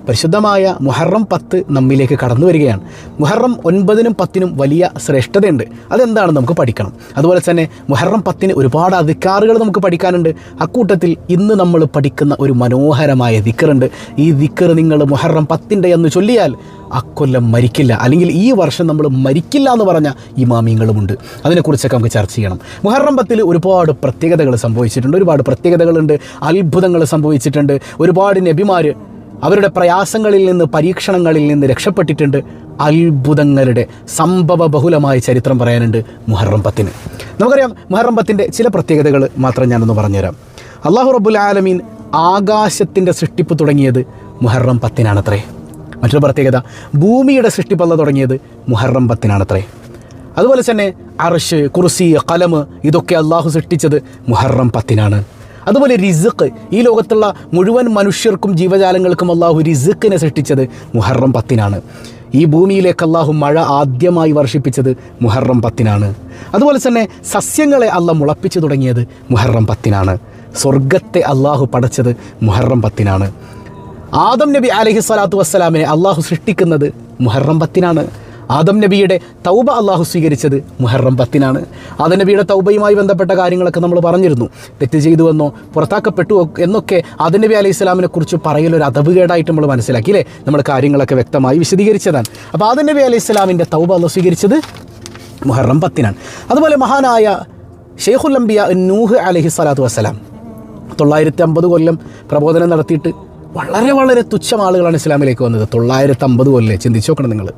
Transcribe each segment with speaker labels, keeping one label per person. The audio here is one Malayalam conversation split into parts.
Speaker 1: പരിശുദ്ധമായ മുഹറം 10 നമ്മിലേക്ക് കടന്നു വരികയാണ്. മുഹറം 9-നും 10-നും വലിയ ശ്രേഷ്ഠതയുണ്ട്. അതെന്താണെന്ന് നമുക്ക് പഠിക്കണം. അതുപോലെ തന്നെ മുഹറം 10-ന് ഒരുപാട് അധികാറുകൾ നമുക്ക് പഠിക്കാനുണ്ട്. അക്കൂട്ടത്തിൽ ഇന്ന് നമ്മൾ പഠിക്കുന്ന ഒരു മനോഹരമായ ദിക്റുണ്ട്. ഈ ദിക്ർ നിങ്ങൾ മുഹറം 10-ൻ്റെ എന്ന് ചൊല്ലിയാൽ അക്കൊല്ലം മരിക്കില്ല, അല്ലെങ്കിൽ ഈ വർഷം നമ്മൾ മരിക്കില്ല എന്ന് പറഞ്ഞ ഇമാമിങ്ങളുമുണ്ട്. അതിനെക്കുറിച്ചൊക്കെ നമുക്ക് ചർച്ച ചെയ്യണം. മുഹറം 10-ൽ ഒരുപാട് പ്രത്യേകതകൾ സംഭവിച്ചിട്ടുണ്ട്, ഒരുപാട് പ്രത്യേകതകളുണ്ട്, അത്ഭുതങ്ങൾ സംഭവിച്ചിട്ടുണ്ട്. ഒരുപാട് നബിമാർ അവരുടെ പ്രയാസങ്ങളിൽ നിന്ന്, പരീക്ഷണങ്ങളിൽ നിന്ന് രക്ഷപ്പെട്ടിട്ടുണ്ട്. അത്ഭുതങ്ങളുടെ സംഭവ ബഹുലമായ ചരിത്രം പറയാനുണ്ട് മുഹറം 10-ന്. നമുക്കറിയാം മുഹറം 10-ൻ്റെ ചില പ്രത്യേകതകൾ മാത്രം ഞാനൊന്ന് പറഞ്ഞുതരാം. അല്ലാഹു റബ്ബുൽ ആലമീൻ ആകാശത്തിൻ്റെ സൃഷ്ടിപ്പ് തുടങ്ങിയത് മുഹറം 10-നാണത്രേ. മറ്റൊരു പ്രത്യേകത, ഭൂമിയുടെ സൃഷ്ടിപ്പല്ല തുടങ്ങിയത് മുഹറം 10-നാണത്രേ. അതുപോലെ തന്നെ അർശ്, കുർസി, ഖലം ഇതൊക്കെ അള്ളാഹു സൃഷ്ടിച്ചത് മുഹറം 10-നാണ്. അതുപോലെ റിസ്ഖ്, ഈ ലോകത്തുള്ള മുഴുവൻ മനുഷ്യർക്കും ജീവജാലങ്ങൾക്കും അള്ളാഹു റിസ്ഖിനെ സൃഷ്ടിച്ചത് മുഹറം 10-നാണ്. ഈ ഭൂമിയിലേക്ക് അള്ളാഹു മഴ ആദ്യമായി വർഷിപ്പിച്ചത് മുഹറം 10-നാണ്. അതുപോലെ തന്നെ സസ്യങ്ങളെ അള്ളാഹ് മുളപ്പിച്ചു തുടങ്ങിയത് മുഹറം 10-നാണ്. സ്വർഗത്തെ അള്ളാഹു പടച്ചത് മുഹറം 10-നാണ്. ആദം നബി അലൈഹിസ്സലാത്തു വസ്സലാമിനെ അള്ളാഹു സൃഷ്ടിക്കുന്നത് മുഹറം 10-നാണ്. ആദം നബിയുടെ തൗബ അള്ളാഹു സ്വീകരിച്ചത് മുഹറം 10-നാണ്. ആദം നബിയുടെ തൗബയുമായി ബന്ധപ്പെട്ട കാര്യങ്ങളൊക്കെ നമ്മൾ പറഞ്ഞിരുന്നു. തെറ്റ് ചെയ്തുവെന്നോ പുറത്താക്കപ്പെട്ടു എന്നൊക്കെ ആദം നബി അലൈഹി സ്വലാമിനെ കുറിച്ച് പറയലൊരു അതവുകേടായിട്ട് നമ്മൾ മനസ്സിലാക്കിയില്ലേ. നമ്മൾ കാര്യങ്ങളൊക്കെ വ്യക്തമായി വിശദീകരിച്ചതാണ്. അപ്പോൾ ആദം നബി അലൈഹി സ്വലാമിൻ്റെ തൗബ അള്ളാഹു സ്വീകരിച്ചത് മുഹറം 10-നാണ്. അതുപോലെ മഹാനായ ഷെയ്ഖുൽ അംബിയ നൂഹ് അലൈഹിസ്സലാത്തു വസ്സലാം 950 കൊല്ലം പ്രബോധനം നടത്തിയിട്ട് വളരെ വളരെ തുച്ഛം ആളുകളാണ് ഇസ്ലാമിലേക്ക് വന്നത്. 950 കൊല്ലം ചിന്തിച്ചു നോക്കണം നിങ്ങൾ.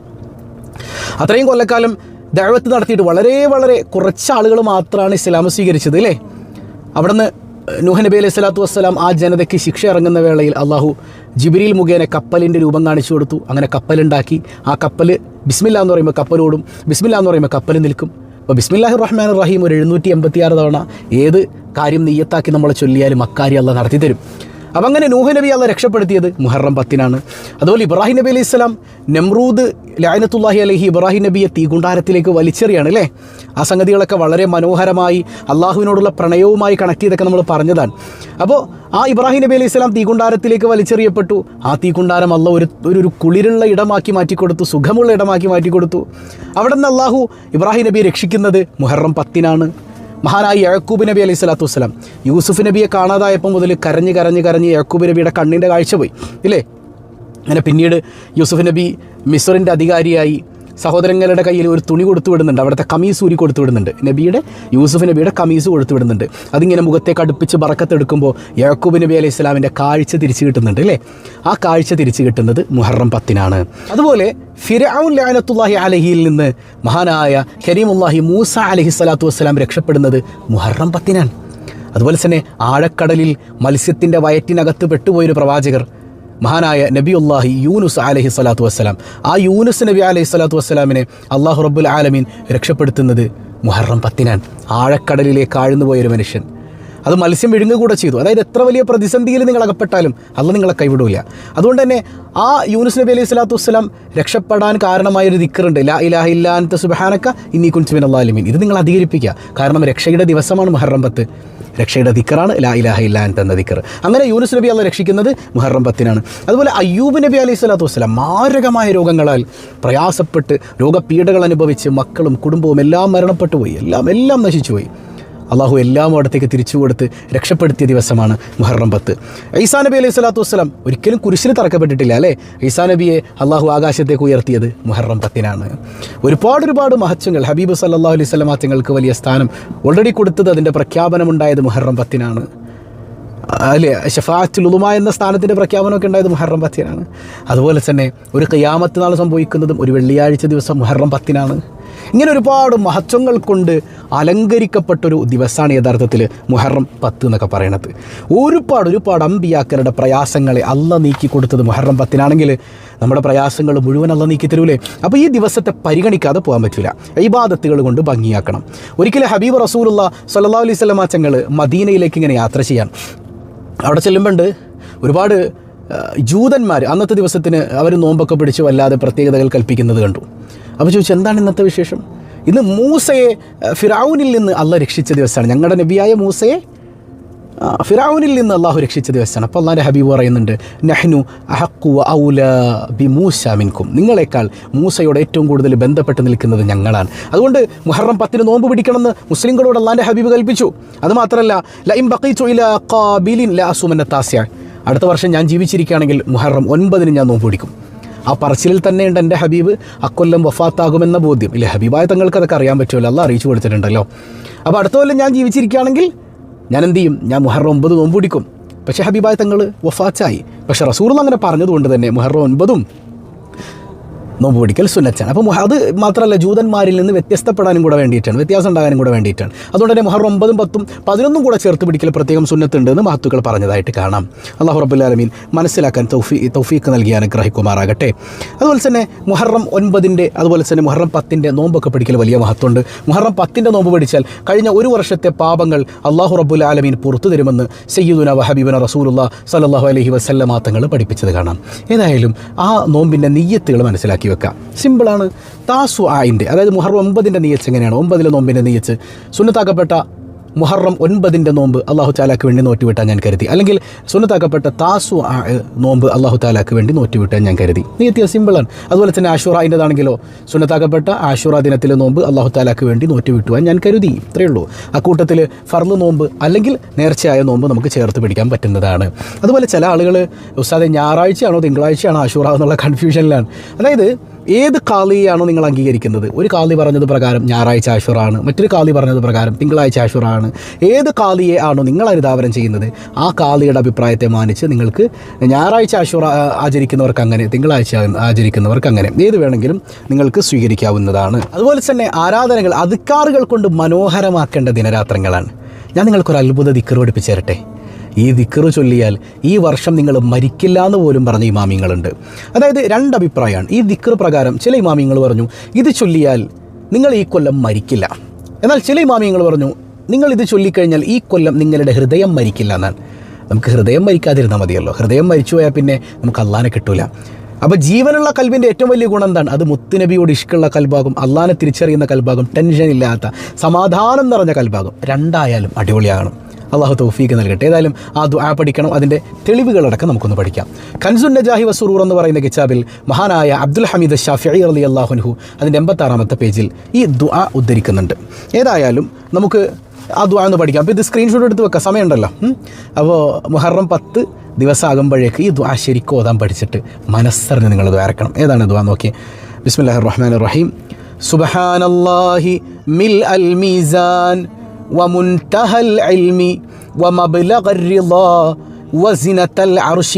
Speaker 1: അത്രയും കൊല്ലക്കാലം ദഅവത്ത് നടത്തിയിട്ട് വളരെ വളരെ കുറച്ച് ആളുകൾ മാത്രമാണ് ഇസ്ലാം സ്വീകരിച്ചത് അല്ലേ. അവിടുന്ന് നൂഹ് നബി അലൈഹി സ്വലാത്തു വസ്സലാം ആ ജനതയ്ക്ക് ശിക്ഷ ഇറങ്ങുന്ന വേളയിൽ അള്ളാഹു ജിബ്രീൽ മുഖേന കപ്പലിൻ്റെ രൂപം കാണിച്ചു കൊടുത്തു. അങ്ങനെ കപ്പലുണ്ടാക്കി. ആ കപ്പൽ ബിസ്മില്ലാ എന്ന് പറയുമ്പോൾ കപ്പലോടും, ബിസ്മില്ലാ എന്ന് പറയുമ്പോൾ കപ്പൽ നിൽക്കും. അപ്പോൾ ബിസ്മില്ലാഹിർ റഹ്മാനിർ റഹീം ഒരു 786 തവണ ഏത് കാര്യം നിയ്യത്താക്കി നമ്മൾ ചൊല്ലിയാലും അക്കാര്യം അള്ളാഹ് നടത്തി തരും. അപ്പം അങ്ങനെ നൂഹ് നബി അള്ളാഹ് രക്ഷപ്പെടുത്തിയത് മുഹറം 10-നാണ്. അതുപോലെ ഇബ്രാഹിം നബി അലൈഹി സ്വലാം നമ്രൂദ് ലഅനത്തുല്ലാഹി അലൈഹി ഇബ്രാഹിം നബിയെ തീകുണ്ടാരത്തിലേക്ക് വലിച്ചെറിയാണ് അല്ലേ. ആ സംഗതികളൊക്കെ വളരെ മനോഹരമായി അള്ളാഹുവിനോടുള്ള പ്രണയവുമായി കണക്ട് ചെയ്തൊക്കെ നമ്മൾ പറഞ്ഞതാണ്. അപ്പോൾ ആ ഇബ്രാഹിം നബി അലൈഹി സ്വലാം തീകുണ്ടാരത്തിലേക്ക് വലിച്ചെറിയപ്പെട്ടു. ആ തീകുണ്ടാരം അള്ളാഹ് ഒരു കുളിരുള്ള ഇടമാക്കി മാറ്റിക്കൊടുത്തു, സുഖമുള്ള ഇടമാക്കി മാറ്റിക്കൊടുത്തു. അവിടെ നിന്ന് അള്ളാഹു ഇബ്രാഹിം നബിയെ രക്ഷിക്കുന്നത് മുഹറം 10-നാണ്. മഹാനായ യാക്കൂബ് നബി അലൈഹി സ്വലാത്തു വസ്സലാം യൂസുഫ് നബിയെ കാണാതായപ്പോൾ മുതൽ കരഞ്ഞ് യാക്കൂബ് നബിയുടെ കണ്ണിൻ്റെ കാഴ്ച പോയി ഇല്ലേ. അങ്ങനെ പിന്നീട് യൂസുഫ് നബി മിസ്റിൻ്റെ അധികാരിയായി സഹോദരങ്ങളുടെ കയ്യിൽ ഒരു തുണി കൊടുത്തു വിടുന്നുണ്ട്. അവിടുത്തെ കമീസ് ഊരി കൊടുത്തു വിടുന്നുണ്ട്. യൂസുഫ് നബിയുടെ കമീസ് കൊടുത്തു വിടുന്നുണ്ട്. അതിങ്ങനെ മുഖത്തേക്ക് അടുപ്പിച്ച് ബറക്കത്തെടുക്കുമ്പോൾ യാക്കൂബ് നബി അലൈഹി സ്വലാമിൻ്റെ കാഴ്ച തിരിച്ചു കിട്ടുന്നുണ്ട് അല്ലേ. ആ കാഴ്ച തിരിച്ചു കിട്ടുന്നത് മുഹറം 10-നാണ്. അതുപോലെ ഫിർഔൻ ലഅനത്തുല്ലാഹി അലൈഹിയിൽ നിന്ന് മഹാനായ കരീമുല്ലാഹി മൂസ അലൈഹി സ്വലാത്തു വസ്സലാം രക്ഷപ്പെടുന്നത് മുഹറം 10-നാണ്. അതുപോലെ തന്നെ ആഴക്കടലിൽ മത്സ്യത്തിൻ്റെ വയറ്റിനകത്ത് പെട്ടുപോയൊരു പ്രവാചകർ മഹാനായ നബിയുല്ലാഹി യൂനുസ് അലൈഹി സ്വലാത്തു വസ്സലാം, ആ യൂനുസ് നബി അലൈഹി സ്വലാത്തു വസ്സലാമിനെ അള്ളാഹു റബ്ബുൽ ആലമീൻ രക്ഷപ്പെടുത്തുന്നത് മുഹറം 10-നാണ്. ആഴക്കടലിലേക്ക് ആഴ്ന്നു പോയൊരു മനുഷ്യൻ, അത് മത്സ്യം വിഴുങ്ങുകൂടെ ചെയ്തു. അതായത് എത്ര വലിയ പ്രതിസന്ധിയിൽ നിങ്ങൾ അകപ്പെട്ടാലും അള്ളാഹ് നിങ്ങളെ കൈവിടില്ല. അതുകൊണ്ട് തന്നെ ആ യൂനുസ് നബി അലൈഹി സ്വലാത്തു വസ്സലാം രക്ഷപ്പെടാൻ കാരണമായൊരു ദിക്റുണ്ട്, ലാ ഇലാഹ ഇല്ലാ അൻത സുബ്ഹാനക ഇന്നീ കുൻതു മിനൽ ളാലിമീൻ. ഇത് നിങ്ങൾ അധികരിപ്പിക്കുക. കാരണം രക്ഷയുടെ ദിവസമാണ് മുഹറം 10. രക്ഷയുടെ ദിക്റാണ് ലാ ഇലാഹ ഇല്ലാ അൻത എന്ന ദിക്ർ. അങ്ങനെ യൂനുസ് നബി അള്ളാഹ് രക്ഷിക്കുന്നത് മുഹറം 10-നാണ്. അതുപോലെ അയ്യൂബ് നബി അലൈഹി സ്വലാത്തു വസ്സലാം മാരകമായ രോഗങ്ങളാൽ പ്രയാസപ്പെട്ട് രോഗപീഠകൾ അനുഭവിച്ച് മക്കളും കുടുംബവും എല്ലാം മരണപ്പെട്ടു പോയി, എല്ലാം നശിച്ചുപോയി. അള്ളാഹു എല്ലാം അവിടത്തേക്ക് തിരിച്ചു കൊടുത്ത് രക്ഷപ്പെടുത്തിയ ദിവസമാണ് മുഹറം 10. ഈസാ നബി അലൈഹി സ്വലാത്തു വസ്സലാം ഒരിക്കലും കുരിശിന് തറക്കപ്പെട്ടിട്ടില്ല അല്ലേ. ഈസാ നബിയെ അള്ളാഹു ആകാശത്തേക്ക് ഉയർത്തിയത് മുഹറം 10-നാണ്. ഒരുപാട് മഹത്വങ്ങൾ ഹബീബ് സല്ലല്ലാഹു അലൈഹി വസല്ലം തങ്ങൾക്ക് വലിയ സ്ഥാനം ഓൾറെഡി കൊടുത്തത്, അതിൻ്റെ പ്രഖ്യാപനമുണ്ടായത് മുഹറം 10-നാണ് അല്ലേ. ശഫാഅത്തുൽ ഉളുമ എന്ന സ്ഥാനത്തിൻ്റെ പ്രഖ്യാപനമൊക്കെ ഉണ്ടായത് മുഹറം 10-നാണ്. അതുപോലെ തന്നെ ഒരു ഖിയാമത്ത് നാൾ സംഭവിക്കുന്നതും ഒരു വെള്ളിയാഴ്ച ദിവസം മുഹറം 10-നാണ്. ഇങ്ങനെ ഒരുപാട് മഹത്വങ്ങൾ കൊണ്ട് അലങ്കരിക്കപ്പെട്ടൊരു ദിവസമാണ് യഥാർത്ഥത്തിൽ മുഹറം 10 എന്നൊക്കെ പറയുന്നത്. ഒരുപാട് അമ്പിയാക്കളുടെ പ്രയാസങ്ങളെ അള്ളാഹ് നീക്കി കൊടുത്തത് മുഹറം 10-നാണെങ്കിൽ നമ്മുടെ പ്രയാസങ്ങൾ മുഴുവൻ അള്ളാഹ് നീക്കി തരൂലേ. അപ്പോൾ ഈ ദിവസത്തെ പരിഗണിക്കാതെ പോകാൻ പറ്റില്ല. ഇബാദത്തുകൾ കൊണ്ട് ഭംഗിയാക്കണം. ഒരിക്കലും ഹബീബ് റസൂലുള്ളാഹി സ്വല്ലല്ലാഹു അലൈഹി വസല്ലം തങ്ങൾ മദീനയിലേക്ക് ഇങ്ങനെ യാത്ര ചെയ്യാൻ അവിടെ ചെല്ലുമ്പോണ്ട് ഒരുപാട് ജൂതന്മാർ അന്നത്തെ ദിവസത്തിന് അവർ നോമ്പൊക്കെ പിടിച്ച് വല്ലാതെ പ്രത്യേകതകൾ കൽപ്പിക്കുന്നത് കണ്ടു. അപ്പോൾ ചോദിച്ചു, എന്താണ് ഇന്നത്തെ വിശേഷം? ഇന്ന് മൂസയെ ഫിറഔനിൽ നിന്ന് അള്ളാഹ് രക്ഷിച്ച ദിവസമാണ്. ഞങ്ങളുടെ നബിയായ മൂസയെ ഫിറഔനിൽ നിന്ന് അള്ളാഹു രക്ഷിച്ച ദിവസമാണ്. അപ്പോൾ അള്ളാഹിൻ്റെ ഹബീബ് പറയുന്നുണ്ട്, നഹ്നു അഹഖു വ ഔലാ ബി മൂസ മിൻകും, നിങ്ങളെക്കാൾ മൂസയോട് ഏറ്റവും കൂടുതൽ ബന്ധപ്പെട്ട് നിൽക്കുന്നത് ഞങ്ങളാണ്. അതുകൊണ്ട് മുഹറം 10 നോമ്പ് പിടിക്കണമെന്ന് മുസ്ലിങ്ങളോട് അള്ളാഹിൻ്റെ ഹബീബ് കൽപ്പിച്ചു. അതുമാത്രമല്ല, ലഇൻ ബഖീതു ഇലാ ഖാബിലിൻ ലഅസുമന്ന താസിഅ, അടുത്ത വർഷം ഞാൻ ജീവിച്ചിരിക്കുകയാണെങ്കിൽ മുഹറം 9 ഞാൻ നോമ്പ് പിടിക്കും. ആ പറച്ചിലിൽ തന്നെയുണ്ട് എൻ്റെ ഹബീബ് അക്കൊല്ലം വഫാത്താകുമെന്ന ബോധ്യം. ഇല്ലേ, ഹബീബായ തങ്ങൾക്ക് അതൊക്കെ അറിയാൻ പറ്റുമല്ലോ, അള്ളാഹ് അറിയിച്ചു കൊടുത്തിട്ടുണ്ടല്ലോ. അപ്പോൾ അടുത്ത കൊല്ലം ഞാൻ ജീവിച്ചിരിക്കുകയാണെങ്കിൽ ഞാൻ എന്ത് ചെയ്യും? ഞാൻ മുഹറം 9 നോമ്പ് പിടിക്കും. പക്ഷേ ഹബീബായ തങ്ങൾ വഫാത്തായി. പക്ഷേ റസൂൽ അങ്ങനെ പറഞ്ഞതുകൊണ്ട് തന്നെ മുഹറം 9 നോമ്പ് പിടിക്കൽ സുന്നത്താണ്. അപ്പോൾ അത് മാത്രമല്ല, ജൂതന്മാരിൽ നിന്ന് വ്യത്യസ്തപ്പെടാനും കൂടെ വേണ്ടിയിട്ടാണ്, വ്യത്യാസം ഉണ്ടാകാനും കൂടെ വേണ്ടിയിട്ടാണ്. അതുകൊണ്ട് തന്നെ മുഹറം 9, 10, 11 കൂടെ ചേർത്ത് പിടിക്കൽ പ്രത്യേകം സുന്നത്തുണ്ട് എന്ന് മഹത്തുക്കൾ പറഞ്ഞതായിട്ട് കാണാം. അല്ലാഹു റബ്ബുൽ ആലമീൻ മനസ്സിലാക്കാൻ തൗഫീഖ് നൽകി അനുഗ്രഹിക്കുമാറാകട്ടെ. അതുപോലെ തന്നെ മുഹറം 9 അതുപോലെ തന്നെ മുഹറം 10 നോമ്പൊക്കെ പിടിക്കൽ വലിയ മഹത്വമുണ്ട്. മുഹറം 10 നോമ്പ് പിടിച്ചാൽ കഴിഞ്ഞ ഒരു വർഷത്തെ പാപങ്ങൾ അല്ലാഹു റബ്ബുൽ ആലമീൻ പുറത്തു തരുമെന്ന് സയ്യിദുന വഹബീബുന റസൂലുള്ളാഹി സ്വല്ലല്ലാഹു അലൈഹി വസല്ലമ തങ്ങൾ പഠിപ്പിച്ചത് കാണാം. ഏതായാലും ആ നോമ്പിൻ്റെ നിയ്യത്തുകൾ മനസ്സിലാക്കി വെക്കാം. സിമ്പിളാണ്. താസുആഇൻ്റെ, അതായത് മുഹറം 9 നിയ്യത്ത് എങ്ങനെയാണ്? 9 നോമ്പിൻ്റെ നിയ്യത്ത് സുന്നത്താക്കപ്പെട്ട മുഹറം 9 നോമ്പ് അല്ലാഹു തആലക്ക് വേണ്ടി നോറ്റുവിട്ടാൻ ഞാൻ കരുതി, അല്ലെങ്കിൽ സുന്നത്താക്കപ്പെട്ട താസുആ നോമ്പ് അല്ലാഹു തആലക്ക് വേണ്ടി നോറ്റുവിട്ടാൻ ഞാൻ കരുതി. നിയ്യത്ത് സിമ്പിളാണ്. അതുപോലെ തന്നെ ആശുറായിൻ്റെതാണെങ്കിലോ സുന്നത്താക്കപ്പെട്ട ആശുറ ദിനത്തിലെ നോമ്പ് അല്ലാഹു തആലക്ക് വേണ്ടി നോറ്റുവിട്ടുവാൻ ഞാൻ കരുതി. ഇത്രയേ ഉള്ളൂ. അക്കൂട്ടത്തിൽ ഫർള് നോമ്പ് അല്ലെങ്കിൽ നേർച്ചയായ നോമ്പ് നമുക്ക് ചേർത്ത് പിടിക്കാൻ പറ്റുന്നതാണ്. അതുപോലെ ചില ആളുകൾ ഉസ്താദേ ഞായറാഴ്ചയാണോ തിങ്കളാഴ്ചയാണോ ആശുറ എന്നുള്ള കൺഫ്യൂഷനിലാണ്. അതായത് ഏത് കാളിയാണോ നിങ്ങൾ അംഗീകരിക്കുന്നത്? ഒരു കാളി പറഞ്ഞത് പ്രകാരം ഞായറാഴ്ച ആശുറാണ്, മറ്റൊരു കാളി പറഞ്ഞത് പ്രകാരം തിങ്കളാഴ്ച ആശുറാണ്. ഏത് കാളിയെ ആണോ നിങ്ങൾ അനുധാവനം ചെയ്യുന്നത്, ആ കാളിയുടെ അഭിപ്രായത്തെ മാനിച്ച് നിങ്ങൾക്ക് ഞായറാഴ്ച ആശുറ ആചരിക്കുന്നവർക്ക് അങ്ങനെ, തിങ്കളാഴ്ച ആചരിക്കുന്നവർക്ക് അങ്ങനെ, ഏത് വേണമെങ്കിലും നിങ്ങൾക്ക് സ്വീകരിക്കാവുന്നതാണ്. അതുപോലെ തന്നെ ആരാധനകൾ അദ്കാറുകൾ കൊണ്ട് മനോഹരമാക്കേണ്ട ദിനരാത്രങ്ങളാണ്. ഞാൻ നിങ്ങൾക്കൊരു അത്ഭുത ദിക്ർ പഠിപ്പിച്ചു തരട്ടെ. ഈ ദിക്ർ ചൊല്ലിയാൽ ഈ വർഷം നിങ്ങൾ മരിക്കില്ല എന്ന് പോലും പറഞ്ഞ ഇമാമിങ്ങളുണ്ട്. അതായത് 2 അഭിപ്രായമാണ്. ഈ ദിക്ർ പ്രകാരം ചില ഇമാമിങ്ങൾ പറഞ്ഞു ഇത് ചൊല്ലിയാൽ നിങ്ങൾ ഈ കൊല്ലം മരിക്കില്ല. എന്നാൽ ചില ഇമാമിങ്ങൾ പറഞ്ഞു നിങ്ങൾ ഇത് ചൊല്ലിക്കഴിഞ്ഞാൽ ഈ കൊല്ലം നിങ്ങളുടെ ഹൃദയം മരിക്കില്ല എന്നാണ്. നമുക്ക് ഹൃദയം മരിക്കാതിരുന്നാൽ മതിയല്ലോ. ഹൃദയം മരിച്ചു പോയാൽ പിന്നെ നമുക്ക് അള്ളാനെ കിട്ടൂല. അപ്പോൾ ജീവനുള്ള കൽബിൻ്റെ ഏറ്റവും വലിയ ഗുണം എന്താണ്? അത് മുത്തുനബിയോട് ഇഷ്കുള്ള കൽബാകും, അള്ളാനെ തിരിച്ചറിയുന്ന കൽബാകും, ടെൻഷൻ ഇല്ലാത്ത സമാധാനം നിറഞ്ഞ കൽബാകും. 2 ആയാലും അടിപൊളിയാകണം. അള്ളാഹു തൗഫീഖ് നൽകട്ടെ. ഏതായാലും ആ ദുആ പഠിക്കണം. അതിൻ്റെ തെളിവുകളടക്കം നമുക്കൊന്ന് പഠിക്കാം. കൻസുൻ നജാഹി വസുറൂർ എന്ന് പറയുന്ന കിതാബിൽ മഹാനായ അബ്ദുൽ ഹമീദ് ശാഫിഈ റളിയല്ലാഹു അൻഹു അതിൻ്റെ 86ാമത്തെ പേജിൽ ഈ ദുആ ഉദ്ധരിക്കുന്നുണ്ട്. ഏതായാലും നമുക്ക് ആ ദുആ ഒന്ന് പഠിക്കാം. അപ്പോൾ ഇത് സ്ക്രീൻഷോട്ട് എടുത്ത് വെക്കാം, സമയമുണ്ടല്ലോ. അപ്പോൾ മുഹറം 10 ദിവസമാകുമ്പോഴേക്ക് ഈ ദുആ ശരിക്കും ഓതാൻ പഠിച്ചിട്ട് മനസ്സറിഞ്ഞ് നിങ്ങൾ ദ്വാരക്കണം. ഏതാണ് ദുആ നോക്കി? ബിസ്മില്ലാഹിർ റഹ്മാനിർ റഹീം. സുബ്ഹാനല്ലാഹി മിൽ അൽ മീസാൻ ومنتهى العلم ومبلغ الرضا وزنة العرش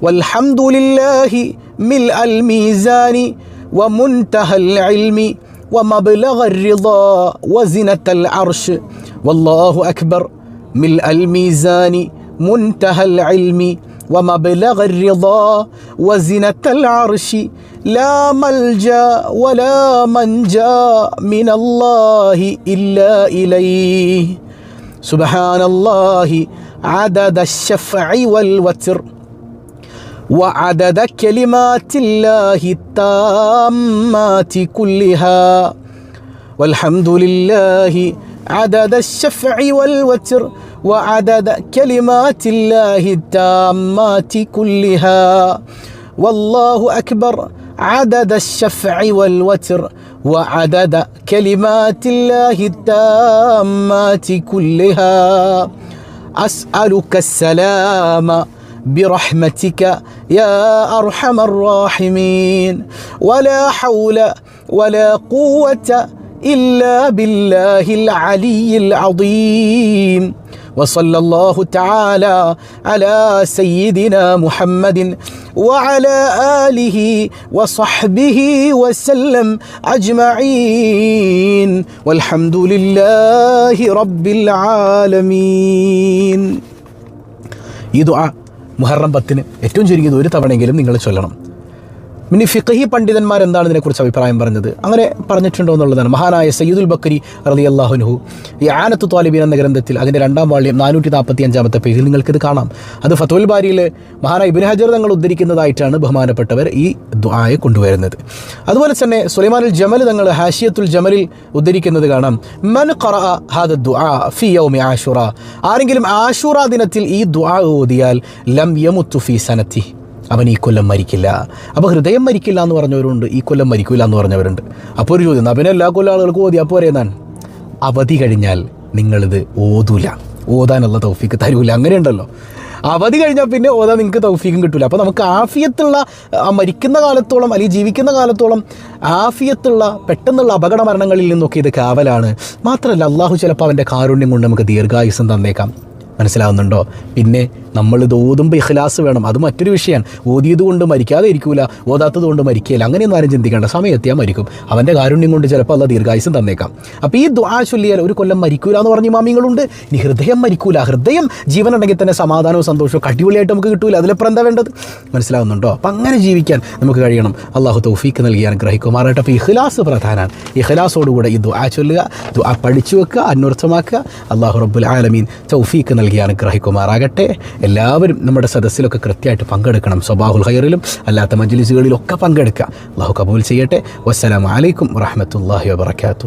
Speaker 1: والحمد لله ملء الميزان ومنتهى العلم ومبلغ الرضا وزنة العرش والله أكبر ملء الميزان منتهى العلم ومبلغ الرضا وزنة العرش لا ملجأ ولا منجا من الله إلا إليه سبحان الله عدد الشفع والوتر وعدد كلمات الله التامات كلها والحمد لله عدد الشفع والوتر وعدد كلمات الله التامات كلها والله أكبر عدد الشفع والوتر وعدد كلمات الله التامات كلها أسألك السلام برحمتك يا أرحم الراحمين ولا حول ولا قوة إلا بالله العلي العظيم وصلى الله تعالى على سيدنا محمد وعلى آله وصحبه وسلم أجمعين والحمد لله رب العالمين. ഈ ദുആ മുഹറം 10 ഏറ്റവും ചുരുങ്ങിയത് ഒരു തവണയെങ്കിലും നിങ്ങൾ ചൊല്ലണം. പിന്നെ ഫിഖഹി പണ്ഡിതന്മാർ എന്താണ് ഇതിനെക്കുറിച്ച് അഭിപ്രായം പറഞ്ഞത്, അങ്ങനെ പറഞ്ഞിട്ടുണ്ടോ എന്നുള്ളതാണ്. മഹാനായ സയ്യിദുൽ ബക്കരി റളിയല്ലാഹു അൻഹു ഈ ആനത്തു ത്വാലിബീൻ എന്ന ഗ്രന്ഥത്തിൽ അതിൻ്റെ 2-ാം വാള്യം 445-ാമത്തെ പേജിൽ നിങ്ങൾക്കിത് കാണാം. അത് ഫത്വൽ ബാരിയിൽ മഹാനായ ഇബ്നു ഹജർ തങ്ങൾ ഉദ്ധരിക്കുന്നതായിട്ടാണ് ബഹുമാനപ്പെട്ടവർ ഈ ദുആയെ കൊണ്ടുവരുന്നത്. അതുപോലെ തന്നെ സുലൈമാനുൽ ജമൽ തങ്ങൾ ഹാഷിയത്തുൽ ജമലിൽ ഉദ്ധരിക്കുന്നത് കാണാം, മൻ ഖറഅ ഹാദ ദുആ ഫി യൗമി ആശുറ, ആരെങ്കിലും ആശുറ ദിനത്തിൽ ഈ ദുആ ഓതിയാൽ ലം യമുത്തു ഫീ സനതി, അവൻ ഈ കൊല്ലം മരിക്കില്ല. അപ്പോൾ ഹൃദയം മരിക്കില്ല എന്ന് പറഞ്ഞവരുണ്ട്, ഈ കൊല്ലം മരിക്കില്ല എന്ന് പറഞ്ഞവരുണ്ട്. അപ്പോൾ ഒരു ചോദ്യം, അവനെ എല്ലാ കൊല്ലം ആളുകൾക്ക് ഓതി അപ്പോൾ പറയുന്നതാണ് അവധി കഴിഞ്ഞാൽ നിങ്ങളിത് ഓതൂല, ഓതാനുള്ള തൗഫീക്ക് തരൂല, അങ്ങനെയുണ്ടല്ലോ. അവധി കഴിഞ്ഞാൽ പിന്നെ ഓതാൻ നിങ്ങൾക്ക് തൗഫീക്കും കിട്ടില്ല. അപ്പോൾ നമുക്ക് ആഫിയത്തുള്ള മരിക്കുന്ന കാലത്തോളം അല്ലെങ്കിൽ ജീവിക്കുന്ന കാലത്തോളം ആഫിയത്തുള്ള പെട്ടെന്നുള്ള അപകട മരണങ്ങളിൽ നിന്നൊക്കെ ഇത് കാവലാണ്. മാത്രമല്ല അള്ളാഹു ചിലപ്പോൾ അവൻ്റെ കാരുണ്യം കൊണ്ട് നമുക്ക് ദീർഘായുസ്സം തന്നേക്കാം. മനസ്സിലാവുന്നുണ്ടോ? പിന്നെ നമ്മളിത് ഓതുമ്പോൾ ഇഖ്ലാസ് വേണം, അത് മറ്റൊരു വിഷയമാണ്. ഓതിയത് കൊണ്ട് മരിക്കാതെ ഇരിക്കൂല, ഓതാത്തത് കൊണ്ട് മരിക്കില്ല, അങ്ങനെയൊന്നും ആരും ചിന്തിക്കേണ്ട. സമയം എത്തിയാൽ മരിക്കും, അവൻ്റെ കാരുണ്യം കൊണ്ട് ചിലപ്പോൾ അല്ല ദീർഘായുസ്സം തന്നേക്കാം. അപ്പോൾ ഈ ദുആ ചൊല്ലിയാൽ ഒരു കൊല്ലം മരിക്കൂല എന്ന് പറഞ്ഞ ഇമാമിങ്ങളുണ്ട്. ഇനി ഹൃദയം മരിക്കൂല, ഹൃദയം ജീവനുണ്ടെങ്കിൽ തന്നെ സമാധാനവും സന്തോഷവും അടിപൊളിയായിട്ട് നമുക്ക് കിട്ടൂല, അതിലെപ്പുറം എന്താ വേണ്ടത്? മനസ്സിലാവുന്നുണ്ടോ? അപ്പം അങ്ങനെ ജീവിക്കാൻ നമുക്ക് കഴിയണം. അള്ളാഹു തൗഫീക്ക് നൽകി അനുഗ്രഹിക്കുമാറാകട്ടെ. അപ്പോൾ ഇഖ്ലാസ് പ്രധാനമാണ്. ഇഖ്ലാസോടുകൂടെ ഈ ദുആ ചൊല്ലുക, ദുആ പഠിച്ചു വെക്കുക, അന്വർത്ഥമാക്കുക. അള്ളാഹു റബ്ബുൽ ആലമീൻ തൗഫീക്ക് നൽകി അനുഗ്രഹിക്കുമാറാകട്ടെ. എല്ലാവരും നമ്മുടെ സദസ്സിലൊക്കെ കൃത്യമായിട്ട് പങ്കെടുക്കണം. സ്വബാഹുൽ ഖൈറിലും അല്ലാത്ത മജ്ലിസുകളിലൊക്കെ പങ്കെടുക്കുക. അള്ളാഹു കബൂൽ ചെയ്യട്ടെ. വസ്സലാമു അലൈക്കും വറഹ്മത്തുള്ളാഹി വബറകാതുഹു.